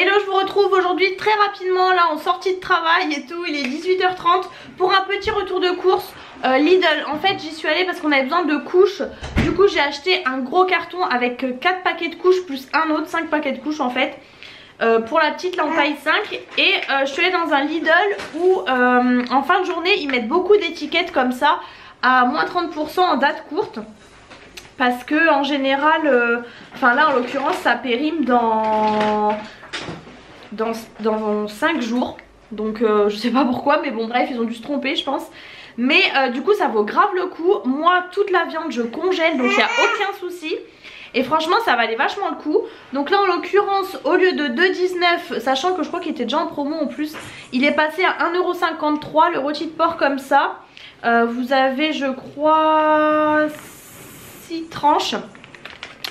Hello, je vous retrouve aujourd'hui très rapidement là en sortie de travail et tout, il est 18h30 pour un petit retour de course Lidl. En fait j'y suis allée parce qu'on avait besoin de couches. Du coup j'ai acheté un gros carton avec 4 paquets de couches plus un autre, 5 paquets de couches en fait. Pour la petite là en taille 5 et je suis allée dans un Lidl où en fin de journée ils mettent beaucoup d'étiquettes comme ça à moins 30% en date courte. Parce que en général, enfin là en l'occurrence ça périme dans 5 jours. Donc je sais pas pourquoi, mais bon bref ils ont dû se tromper je pense. Mais du coup ça vaut grave le coup. Moi toute la viande je congèle donc il n'y a aucun souci. Et franchement ça valait vachement le coup. Donc là en l'occurrence au lieu de 2,19, sachant que je crois qu'il était déjà en promo en plus, il est passé à 1,53€ le rôti de porc comme ça. Vous avez je crois 6 tranches.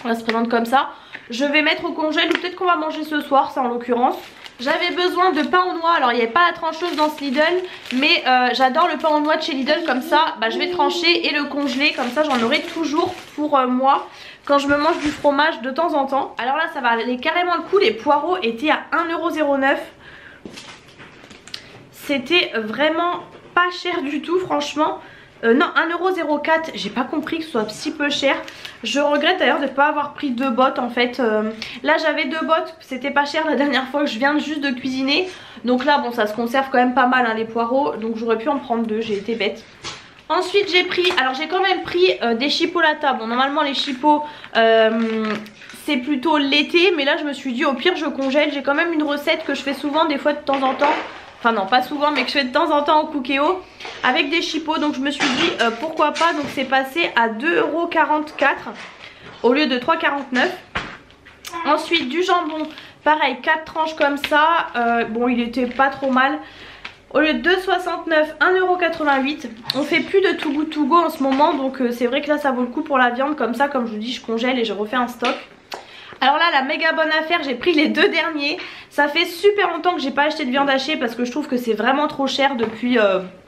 Ça se présente comme ça. Je vais mettre au congèle ou peut-être qu'on va manger ce soir, ça en l'occurrence. J'avais besoin de pain aux noix, alors il n'y avait pas la trancheuse dans ce Lidl, mais j'adore le pain aux noix de chez Lidl, comme ça je vais trancher et le congeler, comme ça j'en aurai toujours pour moi quand je me mange du fromage de temps en temps. Alors là ça va aller carrément le coup, les poireaux étaient à 1,09€. C'était vraiment pas cher du tout franchement. Non 1,04€, j'ai pas compris que ce soit si peu cher. Je regrette d'ailleurs de ne pas avoir pris 2 bottes en fait. Là j'avais 2 bottes, c'était pas cher la dernière fois que je viens juste de cuisiner. Donc là bon ça se conserve quand même pas mal hein, les poireaux. Donc j'aurais pu en prendre 2, j'ai été bête. Ensuite j'ai pris, alors j'ai quand même pris des chipolatas. Bon normalement les chipots c'est plutôt l'été, mais là je me suis dit au pire je congèle. J'ai quand même une recette que je fais souvent des fois de temps en temps. Enfin non pas souvent mais que je fais de temps en temps au Cookéo avec des chipots, donc je me suis dit pourquoi pas. Donc c'est passé à 2,44€ au lieu de 3,49€. Ensuite du jambon, pareil 4 tranches comme ça, bon il était pas trop mal. Au lieu de 2,69€, 1,88€. On fait plus de Too Good To Go en ce moment, donc c'est vrai que là ça vaut le coup pour la viande. Comme ça, comme je vous dis, je congèle et je refais un stock. Alors là la méga bonne affaire, j'ai pris les 2 derniers. Ça fait super longtemps que j'ai pas acheté de viande hachée parce que je trouve que c'est vraiment trop cher depuis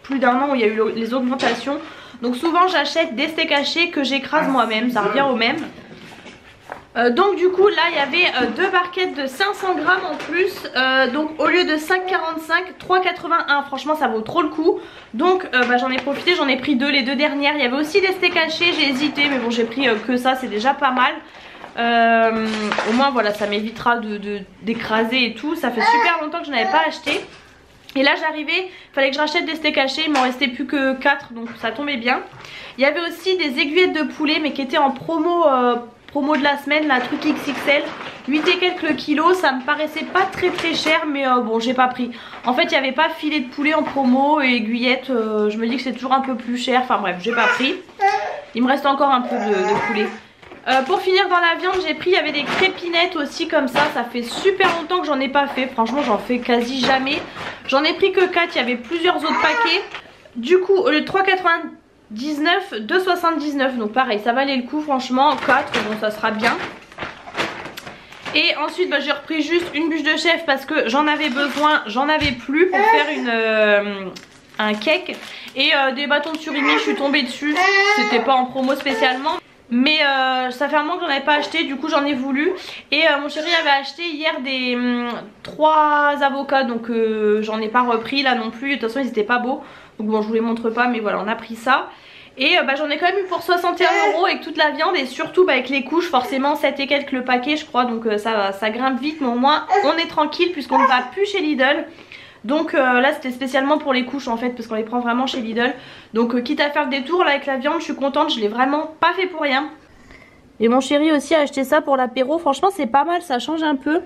plus d'1 an où il y a eu les augmentations. Donc souvent j'achète des steaks hachés que j'écrase moi-même, ça revient au même. Donc du coup là il y avait 2 barquettes de 500 grammes en plus, donc au lieu de 5,45, 3,81. Franchement ça vaut trop le coup. Donc j'en ai profité, j'en ai pris 2 les 2 dernières. Il y avait aussi des steaks hachés, j'ai hésité mais bon j'ai pris que ça, c'est déjà pas mal. Au moins voilà ça m'évitera d'écraser et tout. Ça fait super longtemps que je n'avais pas acheté. Et là j'arrivais, il fallait que je rachète des steaks hachés, il m'en restait plus que 4 donc ça tombait bien. Il y avait aussi des aiguillettes de poulet mais qui étaient en promo de la semaine, la truc XXL, 8 et quelques kilos. Ça me paraissait pas très cher mais bon j'ai pas pris. En fait il n'y avait pas filet de poulet en promo et aiguillettes, je me dis que c'est toujours un peu plus cher, enfin bref j'ai pas pris. Il me reste encore un peu de poulet. Pour finir dans la viande j'ai pris, il y avait des crépinettes aussi comme ça. Ça fait super longtemps que j'en ai pas fait, franchement j'en fais quasi jamais. J'en ai pris que 4, il y avait plusieurs autres paquets. Du coup au lieu de 3,99, 2,79, donc pareil ça valait le coup franchement. 4, bon ça sera bien. Et ensuite j'ai repris juste une bûche de chef parce que j'en avais besoin, j'en avais plus pour faire un cake. Et des bâtons de surimi, je suis tombée dessus, c'était pas en promo spécialement. Mais ça fait un moment que j'en avais pas acheté, du coup j'en ai voulu. Et mon chéri avait acheté hier des 3 avocats, donc j'en ai pas repris là non plus. De toute façon ils étaient pas beaux, donc bon je vous les montre pas, mais voilà on a pris ça. Et j'en ai quand même eu pour 61€ avec toute la viande et surtout avec les couches, forcément 7 et quelques le paquet je crois. Donc ça grimpe vite, mais au moins on est tranquille puisqu'on ne va plus chez Lidl. Donc là c'était spécialement pour les couches en fait parce qu'on les prend vraiment chez Lidl. Donc quitte à faire le détour là avec la viande, je suis contente, je l'ai vraiment pas fait pour rien. Et mon chéri aussi a acheté ça pour l'apéro, franchement c'est pas mal, ça change un peu.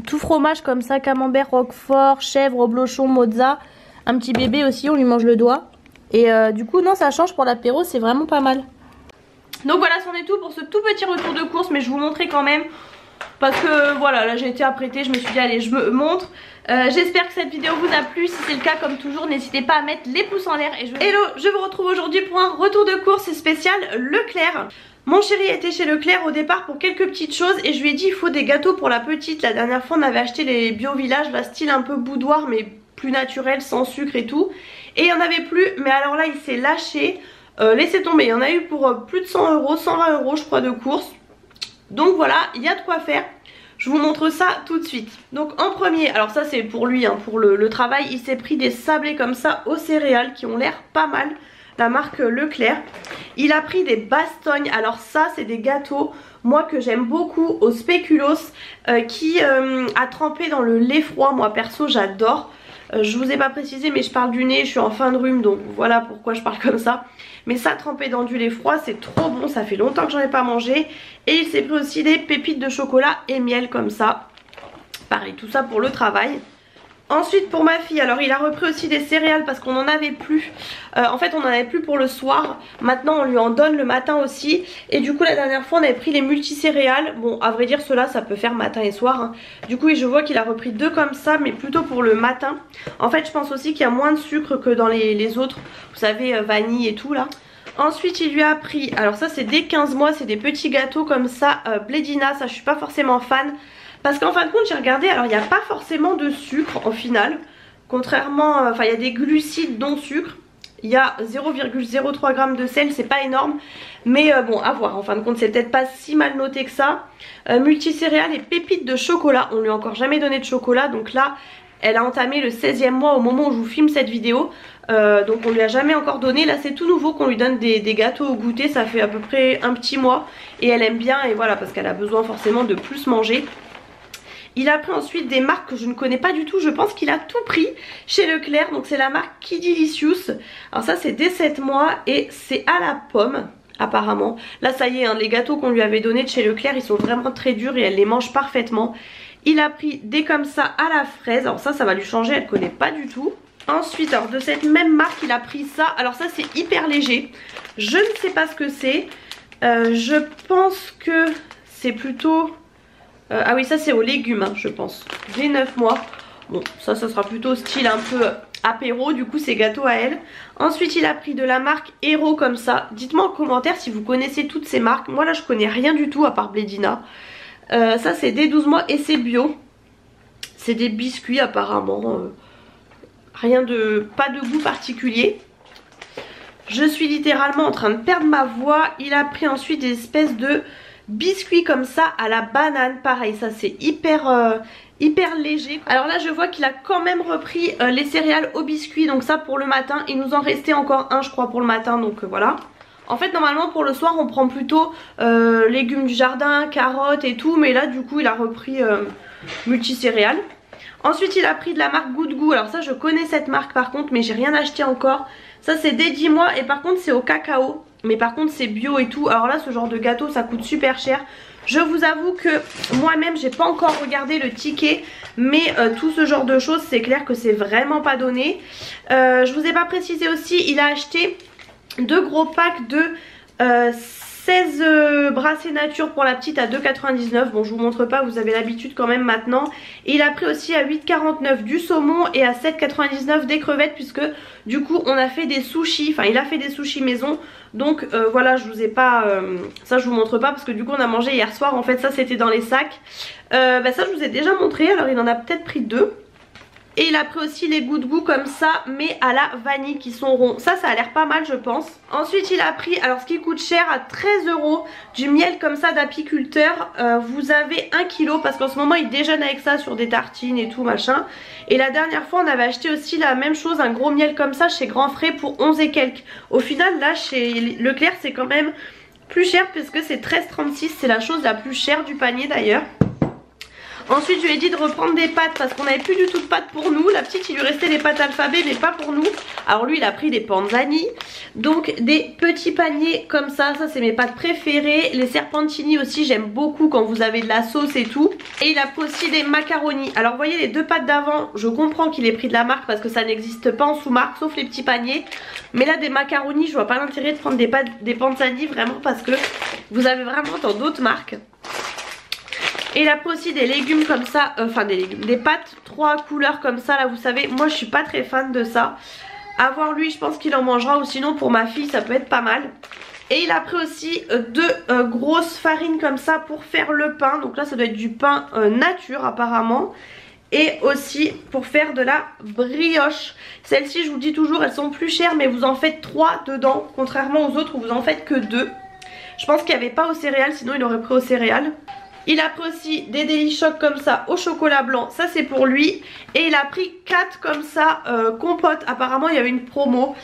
Tout fromage comme ça, camembert, roquefort, chèvre, reblochon, mozza. Un petit bébé aussi, on lui mange le doigt. Et du coup non ça change pour l'apéro, c'est vraiment pas mal. Donc voilà c'en est tout pour ce tout petit retour de course, mais je vous montrais quand même. Parce que voilà là j'ai été apprêtée, je me suis dit allez je me montre. J'espère que cette vidéo vous a plu, si c'est le cas comme toujours n'hésitez pas à mettre les pouces en l'air. Hello, je vous retrouve aujourd'hui pour un retour de course spécial Leclerc. Mon chéri était chez Leclerc au départ pour quelques petites choses et je lui ai dit il faut des gâteaux pour la petite. La dernière fois on avait acheté les Bio Village, là style un peu boudoir mais plus naturel, sans sucre et tout. Et il n'y en avait plus, mais alors là il s'est lâché, laissez tomber, il y en a eu pour plus de 100€, 120€ je crois de course. Donc voilà, il y a de quoi faire. Je vous montre ça tout de suite. Donc en premier, alors ça c'est pour lui, hein, pour le travail, il s'est pris des sablés comme ça aux céréales qui ont l'air pas mal. La marque Leclerc. Il a pris des bastognes. Alors ça c'est des gâteaux, moi que j'aime beaucoup, au spéculoos, qui a trempé dans le lait froid. Moi perso j'adore. Je vous ai pas précisé mais je parle du nez, je suis en fin de rhume donc voilà pourquoi je parle comme ça. Mais ça trempé dans du lait froid c'est trop bon, ça fait longtemps que j'en ai pas mangé. Et il s'est pris aussi des pépites de chocolat et miel comme ça. Pareil, tout ça pour le travail. Ensuite pour ma fille, alors il a repris aussi des céréales parce qu'on n'en avait plus. En fait on n'en avait plus pour le soir. Maintenant on lui en donne le matin aussi. Et du coup la dernière fois on avait pris les multicéréales. Bon à vrai dire ceux-là ça peut faire matin et soir, hein. Du coup je vois qu'il a repris 2 comme ça mais plutôt pour le matin. En fait je pense aussi qu'il y a moins de sucre que dans les autres. Vous savez vanille et tout là. Ensuite il lui a pris, alors ça c'est dès 15 mois, c'est des petits gâteaux comme ça, Blédina, ça je suis pas forcément fan. Parce qu'en fin de compte j'ai regardé, alors il n'y a pas forcément de sucre en final. Contrairement, enfin il y a des glucides dont sucre. Il y a 0,03 g de sel, c'est pas énorme. Mais bon à voir, en fin de compte c'est peut-être pas si mal noté que ça. Multicéréales et pépites de chocolat, on lui a encore jamais donné de chocolat. Donc là elle a entamé le 16e mois au moment où je vous filme cette vidéo. Donc on lui a jamais encore donné. Là c'est tout nouveau qu'on lui donne des gâteaux au goûter. Ça fait à peu près un petit mois. Et elle aime bien et voilà parce qu'elle a besoin forcément de plus manger. Il a pris ensuite des marques que je ne connais pas du tout. Je pense qu'il a tout pris chez Leclerc. Donc c'est la marque Kidilicious. Alors ça c'est dès 7 mois et c'est à la pomme apparemment. Là ça y est, hein, les gâteaux qu'on lui avait donnés de chez Leclerc ils sont vraiment très durs et elle les mange parfaitement. Il a pris des comme ça à la fraise. Alors ça va lui changer, elle ne connaît pas du tout. Ensuite alors de cette même marque il a pris ça. Alors ça c'est hyper léger. Je ne sais pas ce que c'est. Je pense que c'est plutôt... ah oui ça c'est aux légumes hein, je pense. Dès 9 mois. Bon ça sera plutôt style un peu apéro. Du coup c'est gâteau à elle. Ensuite il a pris de la marque Hero comme ça. Dites-moi en commentaire si vous connaissez toutes ces marques. Moi là je connais rien du tout à part Blédina. Ça c'est dès 12 mois et c'est bio. C'est des biscuits apparemment. Rien de... pas de goût particulier. Je suis littéralement en train de perdre ma voix. Il a pris ensuite des espèces de biscuits comme ça à la banane. Pareil ça c'est hyper léger. Alors là je vois qu'il a quand même repris les céréales au biscuit. Donc ça pour le matin. Il nous en restait encore un je crois pour le matin. Donc voilà. En fait normalement pour le soir on prend plutôt légumes du jardin, carottes et tout. Mais là du coup il a repris multicéréales. Ensuite il a pris de la marque Good Goût. Alors ça je connais cette marque par contre mais j'ai rien acheté encore. Ça c'est dès 10 mois et par contre c'est au cacao. Mais par contre c'est bio et tout. Alors là ce genre de gâteau ça coûte super cher. Je vous avoue que moi-même j'ai pas encore regardé le ticket. Mais tout ce genre de choses c'est clair que c'est vraiment pas donné. Je vous ai pas précisé aussi, il a acheté 2 gros packs de 16 brassées nature pour la petite à 2,99. Bon je vous montre pas, vous avez l'habitude quand même maintenant. Et il a pris aussi à 8,49 du saumon et à 7,99 des crevettes. Puisque du coup on a fait des sushis. Enfin il a fait des sushis maison. Donc voilà je vous ai pas... ça je vous montre pas parce que du coup on a mangé hier soir. En fait ça c'était dans les sacs. Ça je vous ai déjà montré. Alors il en a peut-être pris 2. Et il a pris aussi les Good Goût comme ça mais à la vanille qui sont ronds. Ça a l'air pas mal je pense. Ensuite il a pris, alors ce qui coûte cher à 13 €, du miel comme ça d'apiculteur. Vous avez 1 kg parce qu'en ce moment il déjeune avec ça sur des tartines et tout machin. Et la dernière fois on avait acheté aussi la même chose, un gros miel comme ça chez Grand Frais pour 11 et quelques. Au final là chez Leclerc c'est quand même plus cher puisque c'est 13,36. C'est la chose la plus chère du panier d'ailleurs. Ensuite je lui ai dit de reprendre des pâtes parce qu'on n'avait plus du tout de pâtes pour nous. La petite il lui restait des pâtes alphabet mais pas pour nous. Alors lui il a pris des panzani. Donc des petits paniers comme ça. Ça c'est mes pâtes préférées. Les serpentini aussi j'aime beaucoup quand vous avez de la sauce et tout. Et il a pris aussi des macaronis. Alors vous voyez les 2 pâtes d'avant, je comprends qu'il ait pris de la marque parce que ça n'existe pas en sous-marque sauf les petits paniers. Mais là des macaronis je vois pas l'intérêt de prendre des panzani vraiment parce que vous avez vraiment dans d'autres marques. Et il a pris aussi des légumes comme ça, enfin des légumes, des pâtes 3 couleurs comme ça là vous savez. Moi je suis pas très fan de ça. À voir lui je pense qu'il en mangera ou sinon pour ma fille ça peut être pas mal. Et il a pris aussi 2 grosses farines comme ça pour faire le pain. Donc là ça doit être du pain nature apparemment. Et aussi pour faire de la brioche. Celles-ci je vous dis toujours elles sont plus chères mais vous en faites 3 dedans. Contrairement aux autres où vous en faites que 2. Je pense qu'il n'y avait pas aux céréales sinon il aurait pris aux céréales. Il a pris aussi des Daily Choc comme ça au chocolat blanc, ça c'est pour lui. Et il a pris 4 comme ça compote, apparemment il y avait une promo.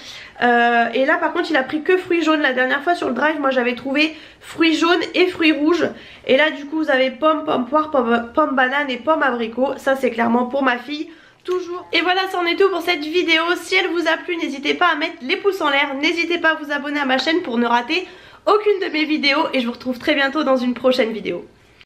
Et là par contre il a pris que fruits jaunes. La dernière fois sur le drive moi j'avais trouvé fruits jaunes et fruits rouges. Et là du coup vous avez pomme, pomme poire, pomme banane et pomme abricot. Ça c'est clairement pour ma fille. Toujours. Et voilà, c'en est tout pour cette vidéo. Si elle vous a plu, n'hésitez pas à mettre les pouces en l'air. N'hésitez pas à vous abonner à ma chaîne pour ne rater aucune de mes vidéos. Et je vous retrouve très bientôt dans une prochaine vidéo.